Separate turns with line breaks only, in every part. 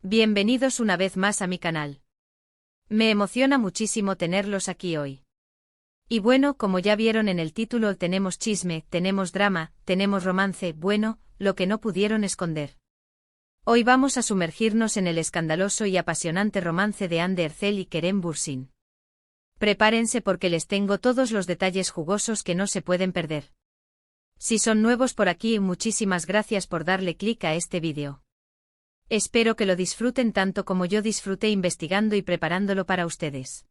Bienvenidos una vez más a mi canal. Me emociona muchísimo tenerlos aquí hoy. Y bueno, como ya vieron en el título, tenemos chisme, tenemos drama, tenemos romance, bueno, lo que no pudieron esconder. Hoy vamos a sumergirnos en el escandaloso y apasionante romance de Hande Erçel y Kerem Bürsin. Prepárense porque les tengo todos los detalles jugosos que no se pueden perder. Si son nuevos por aquí, muchísimas gracias por darle clic a este vídeo. Espero que lo disfruten tanto como yo disfruté investigando y preparándolo para ustedes.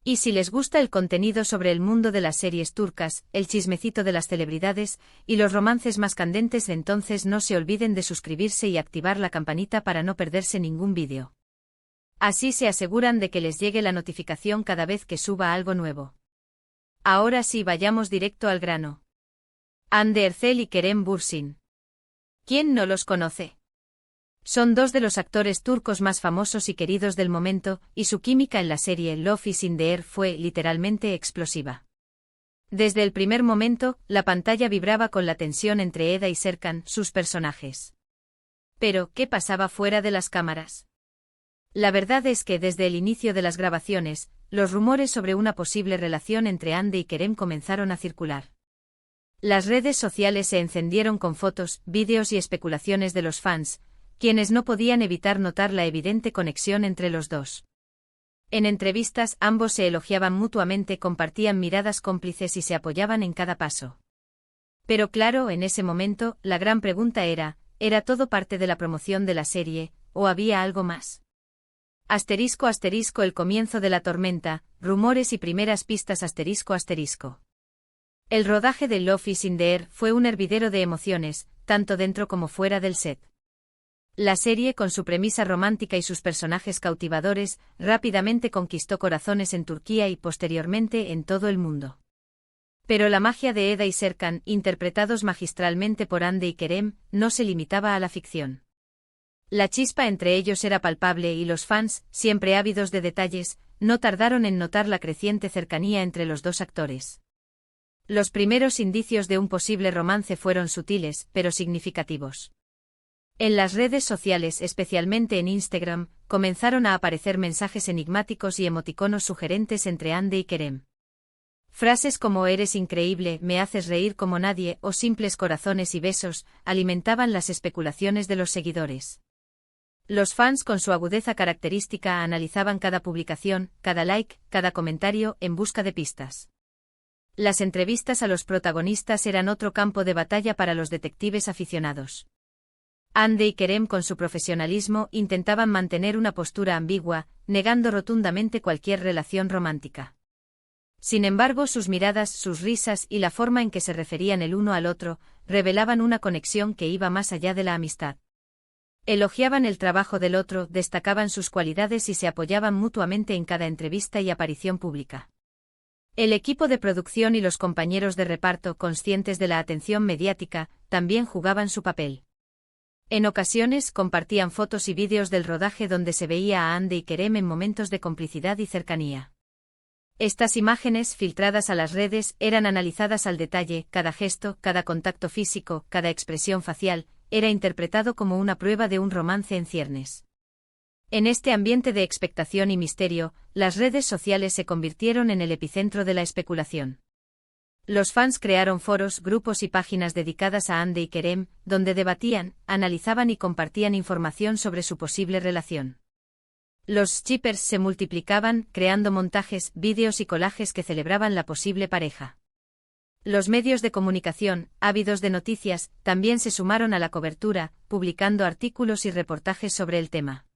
Y si les gusta el contenido sobre el mundo de las series turcas, el chismecito de las celebridades y los romances más candentes, entonces no se olviden de suscribirse y activar la campanita para no perderse ningún vídeo. Así se aseguran de que les llegue la notificación cada vez que suba algo nuevo. Ahora sí, vayamos directo al grano. Hande Erçel y Kerem Bürsin. ¿Quién no los conoce? Son dos de los actores turcos más famosos y queridos del momento, y su química en la serie Love is in the Air fue literalmente explosiva. Desde el primer momento, la pantalla vibraba con la tensión entre Eda y Serkan, sus personajes. Pero, ¿qué pasaba fuera de las cámaras? La verdad es que desde el inicio de las grabaciones, los rumores sobre una posible relación entre Hande y Kerem comenzaron a circular. Las redes sociales se encendieron con fotos, vídeos y especulaciones de los fans, quienes no podían evitar notar la evidente conexión entre los dos. En entrevistas, ambos se elogiaban mutuamente, compartían miradas cómplices y se apoyaban en cada paso. Pero claro, en ese momento, la gran pregunta ¿era todo parte de la promoción de la serie, o había algo más? *** El comienzo de la tormenta, rumores y primeras pistas ***. El rodaje de Love is in the Air fue un hervidero de emociones, tanto dentro como fuera del set. La serie, con su premisa romántica y sus personajes cautivadores, rápidamente conquistó corazones en Turquía y posteriormente en todo el mundo. Pero la magia de Eda y Serkan, interpretados magistralmente por Hande y Kerem, no se limitaba a la ficción. La chispa entre ellos era palpable y los fans, siempre ávidos de detalles, no tardaron en notar la creciente cercanía entre los dos actores. Los primeros indicios de un posible romance fueron sutiles, pero significativos. En las redes sociales, especialmente en Instagram, comenzaron a aparecer mensajes enigmáticos y emoticonos sugerentes entre Hande y Kerem. Frases como «eres increíble», «me haces reír como nadie» o simples corazones y besos, alimentaban las especulaciones de los seguidores. Los fans, con su agudeza característica, analizaban cada publicación, cada like, cada comentario, en busca de pistas. Las entrevistas a los protagonistas eran otro campo de batalla para los detectives aficionados. Hande y Kerem, con su profesionalismo, intentaban mantener una postura ambigua, negando rotundamente cualquier relación romántica. Sin embargo, sus miradas, sus risas y la forma en que se referían el uno al otro, revelaban una conexión que iba más allá de la amistad. Elogiaban el trabajo del otro, destacaban sus cualidades y se apoyaban mutuamente en cada entrevista y aparición pública. El equipo de producción y los compañeros de reparto, conscientes de la atención mediática, también jugaban su papel. En ocasiones compartían fotos y vídeos del rodaje donde se veía a Hande y Kerem en momentos de complicidad y cercanía. Estas imágenes, filtradas a las redes, eran analizadas al detalle, cada gesto, cada contacto físico, cada expresión facial, era interpretado como una prueba de un romance en ciernes. En este ambiente de expectación y misterio, las redes sociales se convirtieron en el epicentro de la especulación. Los fans crearon foros, grupos y páginas dedicadas a Hande y Kerem, donde debatían, analizaban y compartían información sobre su posible relación. Los shippers se multiplicaban, creando montajes, vídeos y collages que celebraban la posible pareja. Los medios de comunicación, ávidos de noticias, también se sumaron a la cobertura, publicando artículos y reportajes sobre el tema.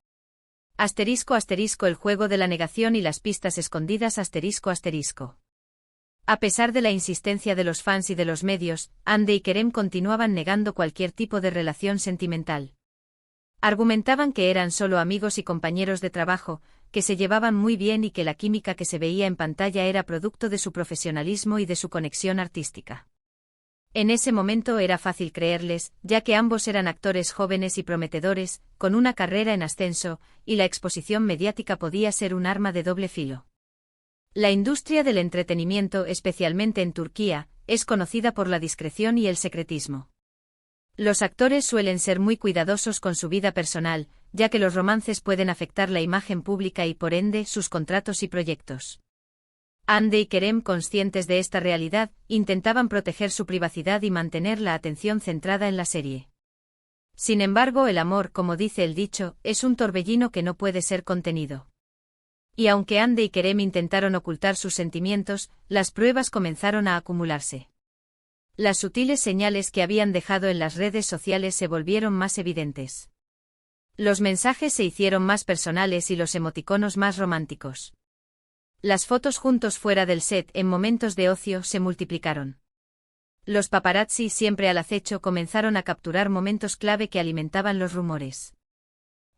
El juego de la negación y las pistas escondidas ***. A pesar de la insistencia de los fans y de los medios, Hande y Kerem continuaban negando cualquier tipo de relación sentimental. Argumentaban que eran solo amigos y compañeros de trabajo, que se llevaban muy bien y que la química que se veía en pantalla era producto de su profesionalismo y de su conexión artística. En ese momento era fácil creerles, ya que ambos eran actores jóvenes y prometedores, con una carrera en ascenso, y la exposición mediática podía ser un arma de doble filo. La industria del entretenimiento, especialmente en Turquía, es conocida por la discreción y el secretismo. Los actores suelen ser muy cuidadosos con su vida personal, ya que los romances pueden afectar la imagen pública y por ende sus contratos y proyectos. Hande y Kerem, conscientes de esta realidad, intentaban proteger su privacidad y mantener la atención centrada en la serie. Sin embargo, el amor, como dice el dicho, es un torbellino que no puede ser contenido. Y aunque Hande y Kerem intentaron ocultar sus sentimientos, las pruebas comenzaron a acumularse. Las sutiles señales que habían dejado en las redes sociales se volvieron más evidentes. Los mensajes se hicieron más personales y los emoticonos más románticos. Las fotos juntos fuera del set en momentos de ocio se multiplicaron. Los paparazzi, siempre al acecho, comenzaron a capturar momentos clave que alimentaban los rumores.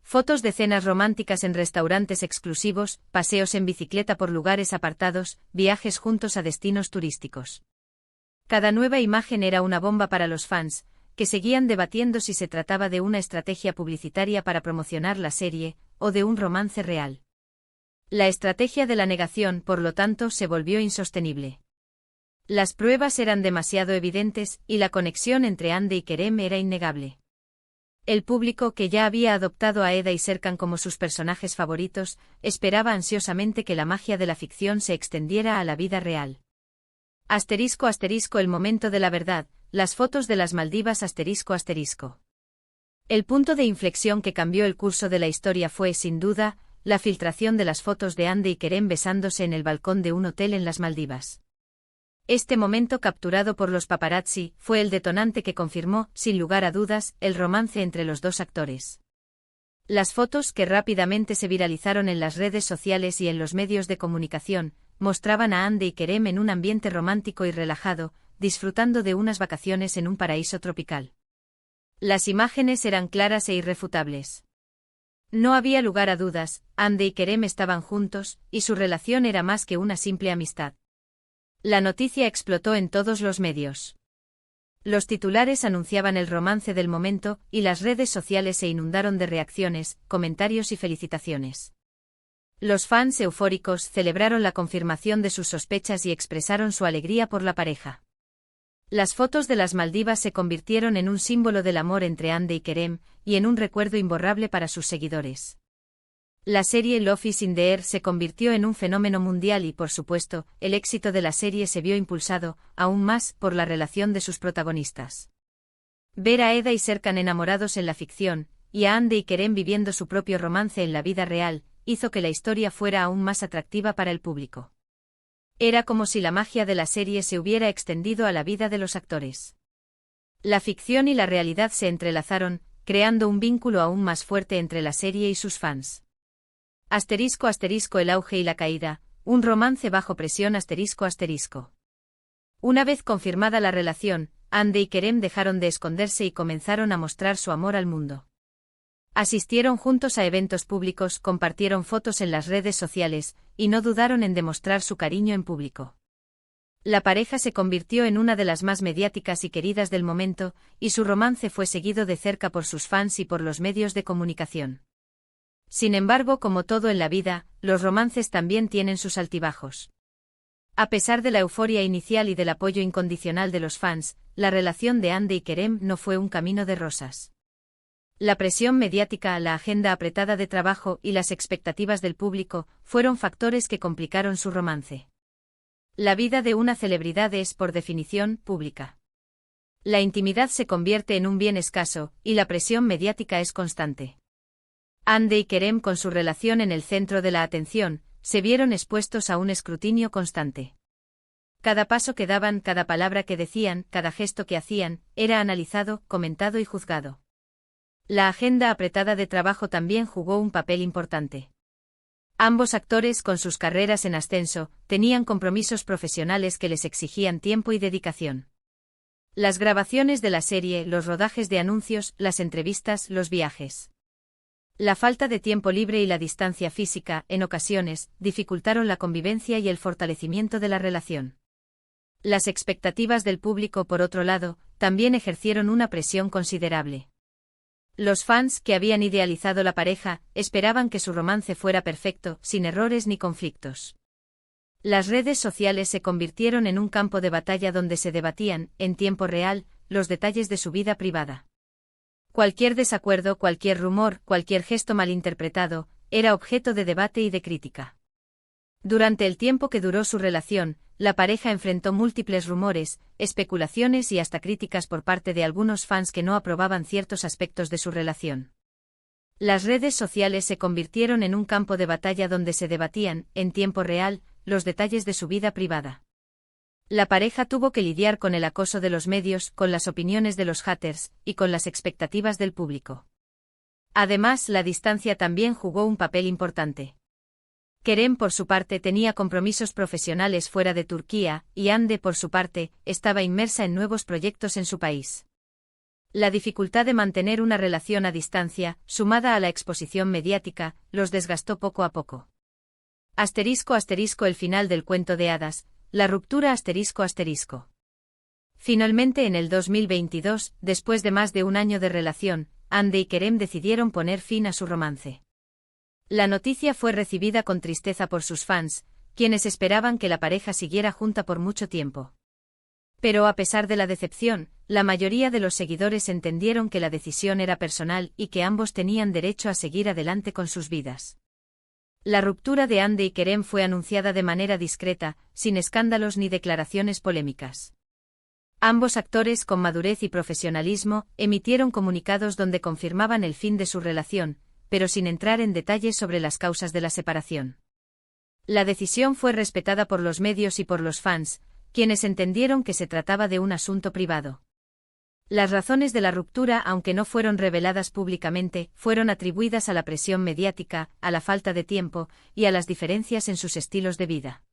Fotos de cenas románticas en restaurantes exclusivos, paseos en bicicleta por lugares apartados, viajes juntos a destinos turísticos. Cada nueva imagen era una bomba para los fans, que seguían debatiendo si se trataba de una estrategia publicitaria para promocionar la serie, o de un romance real. La estrategia de la negación, por lo tanto, se volvió insostenible. Las pruebas eran demasiado evidentes, y la conexión entre Hande y Kerem era innegable. El público, que ya había adoptado a Eda y Serkan como sus personajes favoritos, esperaba ansiosamente que la magia de la ficción se extendiera a la vida real. Asterisco asterisco el momento de la verdad, las fotos de las Maldivas asterisco asterisco. El punto de inflexión que cambió el curso de la historia fue, sin duda, la filtración de las fotos de Hande y Kerem besándose en el balcón de un hotel en las Maldivas. Este momento, capturado por los paparazzi, fue el detonante que confirmó, sin lugar a dudas, el romance entre los dos actores. Las fotos, que rápidamente se viralizaron en las redes sociales y en los medios de comunicación, mostraban a Hande y Kerem en un ambiente romántico y relajado, disfrutando de unas vacaciones en un paraíso tropical. Las imágenes eran claras e irrefutables. No había lugar a dudas, Hande y Kerem estaban juntos, y su relación era más que una simple amistad. La noticia explotó en todos los medios. Los titulares anunciaban el romance del momento, y las redes sociales se inundaron de reacciones, comentarios y felicitaciones. Los fans eufóricos celebraron la confirmación de sus sospechas y expresaron su alegría por la pareja. Las fotos de las Maldivas se convirtieron en un símbolo del amor entre Hande y Kerem, y en un recuerdo imborrable para sus seguidores. La serie Love is in the Air se convirtió en un fenómeno mundial y, por supuesto, el éxito de la serie se vio impulsado, aún más, por la relación de sus protagonistas. Ver a Eda y Serkan enamorados en la ficción, y a Hande y Kerem viviendo su propio romance en la vida real, hizo que la historia fuera aún más atractiva para el público. Era como si la magia de la serie se hubiera extendido a la vida de los actores. La ficción y la realidad se entrelazaron, creando un vínculo aún más fuerte entre la serie y sus fans. Asterisco asterisco el auge y la caída, un romance bajo presión asterisco asterisco. Una vez confirmada la relación, Hande y Kerem dejaron de esconderse y comenzaron a mostrar su amor al mundo. Asistieron juntos a eventos públicos, compartieron fotos en las redes sociales, y no dudaron en demostrar su cariño en público. La pareja se convirtió en una de las más mediáticas y queridas del momento, y su romance fue seguido de cerca por sus fans y por los medios de comunicación. Sin embargo, como todo en la vida, los romances también tienen sus altibajos. A pesar de la euforia inicial y del apoyo incondicional de los fans, la relación de Hande y Kerem no fue un camino de rosas. La presión mediática, la agenda apretada de trabajo y las expectativas del público fueron factores que complicaron su romance. La vida de una celebridad es, por definición, pública. La intimidad se convierte en un bien escaso, y la presión mediática es constante. Hande y Kerem, con su relación en el centro de la atención, se vieron expuestos a un escrutinio constante. Cada paso que daban, cada palabra que decían, cada gesto que hacían, era analizado, comentado y juzgado. La agenda apretada de trabajo también jugó un papel importante. Ambos actores, con sus carreras en ascenso, tenían compromisos profesionales que les exigían tiempo y dedicación. Las grabaciones de la serie, los rodajes de anuncios, las entrevistas, los viajes. La falta de tiempo libre y la distancia física, en ocasiones, dificultaron la convivencia y el fortalecimiento de la relación. Las expectativas del público, por otro lado, también ejercieron una presión considerable. Los fans, que habían idealizado la pareja, esperaban que su romance fuera perfecto, sin errores ni conflictos. Las redes sociales se convirtieron en un campo de batalla donde se debatían, en tiempo real, los detalles de su vida privada. Cualquier desacuerdo, cualquier rumor, cualquier gesto malinterpretado, era objeto de debate y de crítica. Durante el tiempo que duró su relación, la pareja enfrentó múltiples rumores, especulaciones y hasta críticas por parte de algunos fans que no aprobaban ciertos aspectos de su relación. Las redes sociales se convirtieron en un campo de batalla donde se debatían, en tiempo real, los detalles de su vida privada. La pareja tuvo que lidiar con el acoso de los medios, con las opiniones de los haters, y con las expectativas del público. Además, la distancia también jugó un papel importante. Kerem, por su parte, tenía compromisos profesionales fuera de Turquía, y Hande, por su parte, estaba inmersa en nuevos proyectos en su país. La dificultad de mantener una relación a distancia, sumada a la exposición mediática, los desgastó poco a poco. *** El final del cuento de hadas, la ruptura ***. Finalmente, en el 2022, después de más de un año de relación, Hande y Kerem decidieron poner fin a su romance. La noticia fue recibida con tristeza por sus fans, quienes esperaban que la pareja siguiera junta por mucho tiempo. Pero a pesar de la decepción, la mayoría de los seguidores entendieron que la decisión era personal y que ambos tenían derecho a seguir adelante con sus vidas. La ruptura de Hande y Kerem fue anunciada de manera discreta, sin escándalos ni declaraciones polémicas. Ambos actores, con madurez y profesionalismo, emitieron comunicados donde confirmaban el fin de su relación, pero sin entrar en detalles sobre las causas de la separación. La decisión fue respetada por los medios y por los fans, quienes entendieron que se trataba de un asunto privado. Las razones de la ruptura, aunque no fueron reveladas públicamente, fueron atribuidas a la presión mediática, a la falta de tiempo, y a las diferencias en sus estilos de vida.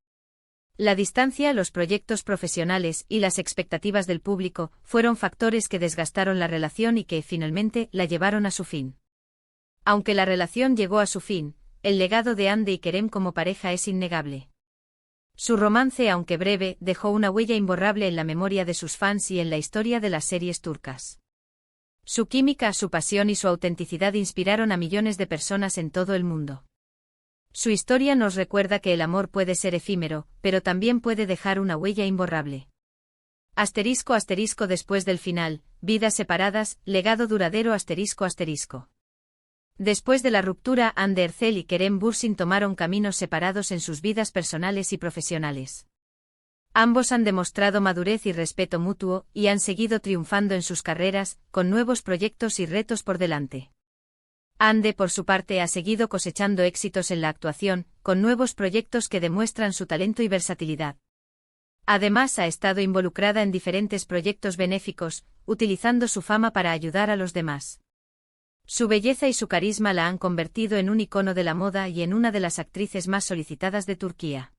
La distancia, los proyectos profesionales y las expectativas del público fueron factores que desgastaron la relación y que, finalmente, la llevaron a su fin. Aunque la relación llegó a su fin, el legado de Hande y Kerem como pareja es innegable. Su romance, aunque breve, dejó una huella imborrable en la memoria de sus fans y en la historia de las series turcas. Su química, su pasión y su autenticidad inspiraron a millones de personas en todo el mundo. Su historia nos recuerda que el amor puede ser efímero, pero también puede dejar una huella imborrable. *** Después del final, vidas separadas, legado duradero ***. Después de la ruptura, Hande Erçel y Kerem Bürsin tomaron caminos separados en sus vidas personales y profesionales. Ambos han demostrado madurez y respeto mutuo, y han seguido triunfando en sus carreras, con nuevos proyectos y retos por delante. Hande, por su parte, ha seguido cosechando éxitos en la actuación, con nuevos proyectos que demuestran su talento y versatilidad. Además, ha estado involucrada en diferentes proyectos benéficos, utilizando su fama para ayudar a los demás. Su belleza y su carisma la han convertido en un icono de la moda y en una de las actrices más solicitadas de Turquía.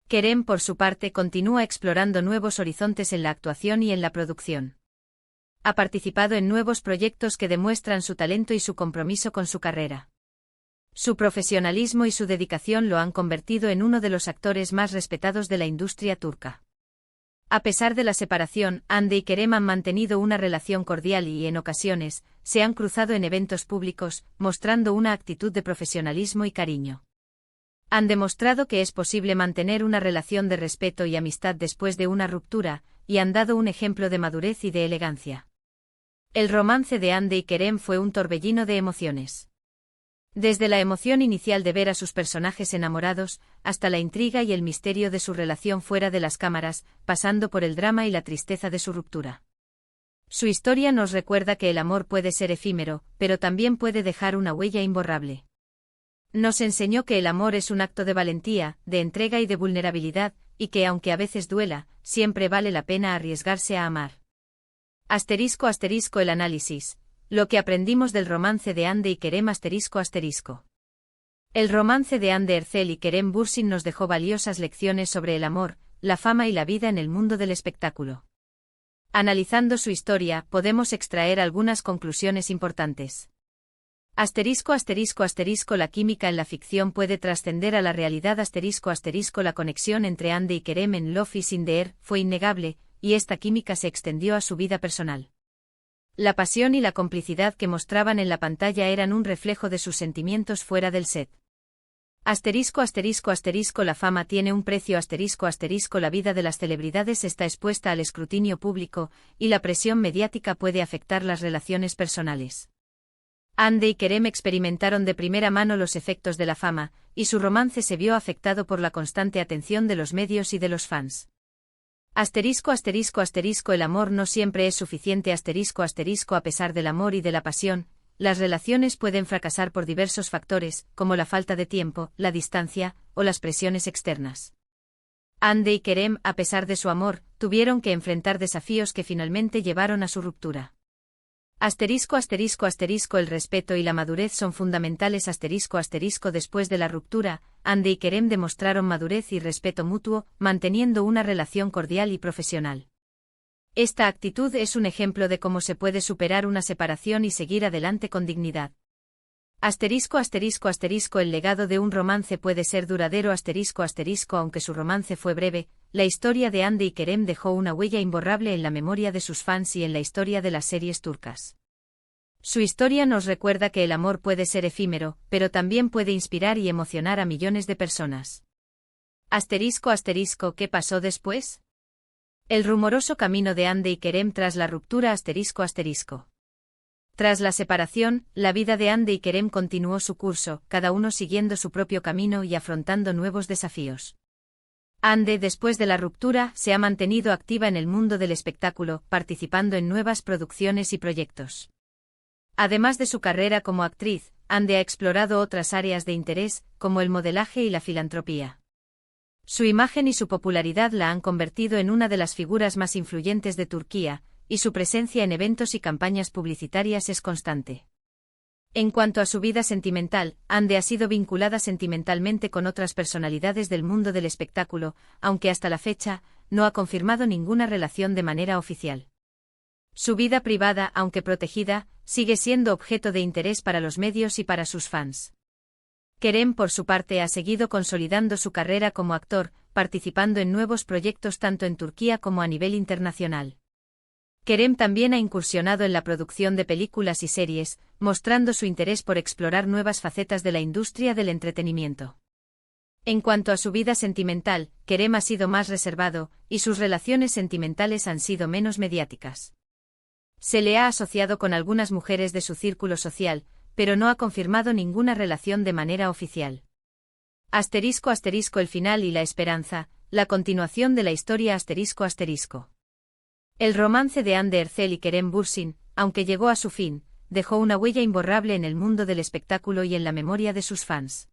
Kerem, por su parte, continúa explorando nuevos horizontes en la actuación y en la producción. Ha participado en nuevos proyectos que demuestran su talento y su compromiso con su carrera. Su profesionalismo y su dedicación lo han convertido en uno de los actores más respetados de la industria turca. A pesar de la separación, Hande y Kerem han mantenido una relación cordial y, en ocasiones, se han cruzado en eventos públicos, mostrando una actitud de profesionalismo y cariño. Han demostrado que es posible mantener una relación de respeto y amistad después de una ruptura, y han dado un ejemplo de madurez y de elegancia. El romance de Hande y Kerem fue un torbellino de emociones. Desde la emoción inicial de ver a sus personajes enamorados, hasta la intriga y el misterio de su relación fuera de las cámaras, pasando por el drama y la tristeza de su ruptura. Su historia nos recuerda que el amor puede ser efímero, pero también puede dejar una huella imborrable. Nos enseñó que el amor es un acto de valentía, de entrega y de vulnerabilidad, y que aunque a veces duela, siempre vale la pena arriesgarse a amar. *** El análisis. Lo que aprendimos del romance de Hande y Kerem ***. El romance de Hande Erçel y Kerem Bürsin nos dejó valiosas lecciones sobre el amor, la fama y la vida en el mundo del espectáculo. Analizando su historia, podemos extraer algunas conclusiones importantes. ***. La química en la ficción puede trascender a la realidad ***. La conexión entre Hande y Kerem en Love is in the Air fue innegable, y esta química se extendió a su vida personal. La pasión y la complicidad que mostraban en la pantalla eran un reflejo de sus sentimientos fuera del set. La fama tiene un precio La vida de las celebridades está expuesta al escrutinio público, y la presión mediática puede afectar las relaciones personales. Hande y Kerem experimentaron de primera mano los efectos de la fama, y su romance se vio afectado por la constante atención de los medios y de los fans. El amor no siempre es suficiente. A pesar del amor y de la pasión, las relaciones pueden fracasar por diversos factores, como la falta de tiempo, la distancia, o las presiones externas. Hande y Kerem, a pesar de su amor, tuvieron que enfrentar desafíos que finalmente llevaron a su ruptura. El respeto y la madurez son fundamentales. Después de la ruptura, Hande y Kerem demostraron madurez y respeto mutuo, manteniendo una relación cordial y profesional. Esta actitud es un ejemplo de cómo se puede superar una separación y seguir adelante con dignidad. El legado de un romance puede ser duradero. Aunque su romance fue breve, la historia de Hande y Kerem dejó una huella imborrable en la memoria de sus fans y en la historia de las series turcas. Su historia nos recuerda que el amor puede ser efímero, pero también puede inspirar y emocionar a millones de personas. ¿Qué pasó después? El rumoroso camino de Hande y Kerem tras la ruptura. Tras la separación, la vida de Hande y Kerem continuó su curso, cada uno siguiendo su propio camino y afrontando nuevos desafíos. Hande, después de la ruptura, se ha mantenido activa en el mundo del espectáculo, participando en nuevas producciones y proyectos. Además de su carrera como actriz, Hande ha explorado otras áreas de interés, como el modelaje y la filantropía. Su imagen y su popularidad la han convertido en una de las figuras más influyentes de Turquía, y su presencia en eventos y campañas publicitarias es constante. En cuanto a su vida sentimental, Hande ha sido vinculada sentimentalmente con otras personalidades del mundo del espectáculo, aunque hasta la fecha, no ha confirmado ninguna relación de manera oficial. Su vida privada, aunque protegida, sigue siendo objeto de interés para los medios y para sus fans. Kerem, por su parte, ha seguido consolidando su carrera como actor, participando en nuevos proyectos tanto en Turquía como a nivel internacional. Kerem también ha incursionado en la producción de películas y series, mostrando su interés por explorar nuevas facetas de la industria del entretenimiento. En cuanto a su vida sentimental, Kerem ha sido más reservado, y sus relaciones sentimentales han sido menos mediáticas. Se le ha asociado con algunas mujeres de su círculo social, pero no ha confirmado ninguna relación de manera oficial. El final y la esperanza, la continuación de la historia. El romance de Hande Erçel y Kerem Bürsin, aunque llegó a su fin, dejó una huella imborrable en el mundo del espectáculo y en la memoria de sus fans.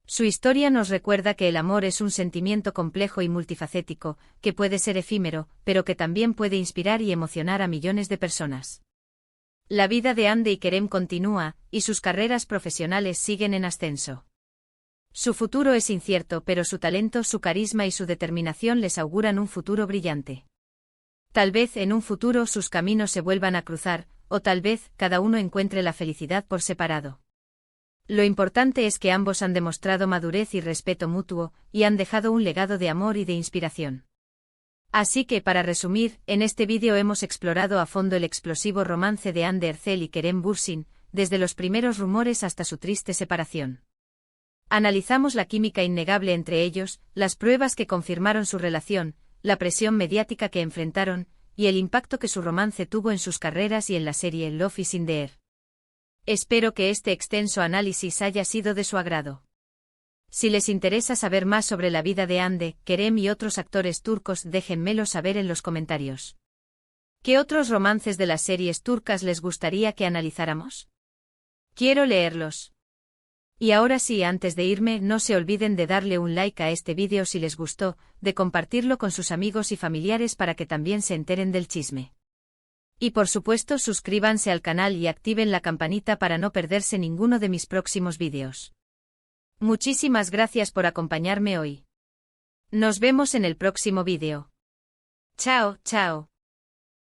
Su historia nos recuerda que el amor es un sentimiento complejo y multifacético, que puede ser efímero, pero que también puede inspirar y emocionar a millones de personas. La vida de Hande y Kerem continúa, y sus carreras profesionales siguen en ascenso. Su futuro es incierto, pero su talento, su carisma y su determinación les auguran un futuro brillante. Tal vez en un futuro sus caminos se vuelvan a cruzar, o tal vez cada uno encuentre la felicidad por separado. Lo importante es que ambos han demostrado madurez y respeto mutuo, y han dejado un legado de amor y de inspiración. Así que, para resumir, en este vídeo hemos explorado a fondo el explosivo romance de Hande Erçel y Kerem Bürsin, desde los primeros rumores hasta su triste separación. Analizamos la química innegable entre ellos, las pruebas que confirmaron su relación, la presión mediática que enfrentaron, y el impacto que su romance tuvo en sus carreras y en la serie Love is in the Air. Espero que este extenso análisis haya sido de su agrado. Si les interesa saber más sobre la vida de Hande, Kerem y otros actores turcos, déjenmelo saber en los comentarios. ¿Qué otros romances de las series turcas les gustaría que analizáramos? Quiero leerlos. Y ahora sí, antes de irme, no se olviden de darle un like a este vídeo si les gustó, de compartirlo con sus amigos y familiares para que también se enteren del chisme. Y por supuesto, suscríbanse al canal y activen la campanita para no perderse ninguno de mis próximos vídeos. Muchísimas gracias por acompañarme hoy. Nos vemos en el próximo vídeo. Chao, chao.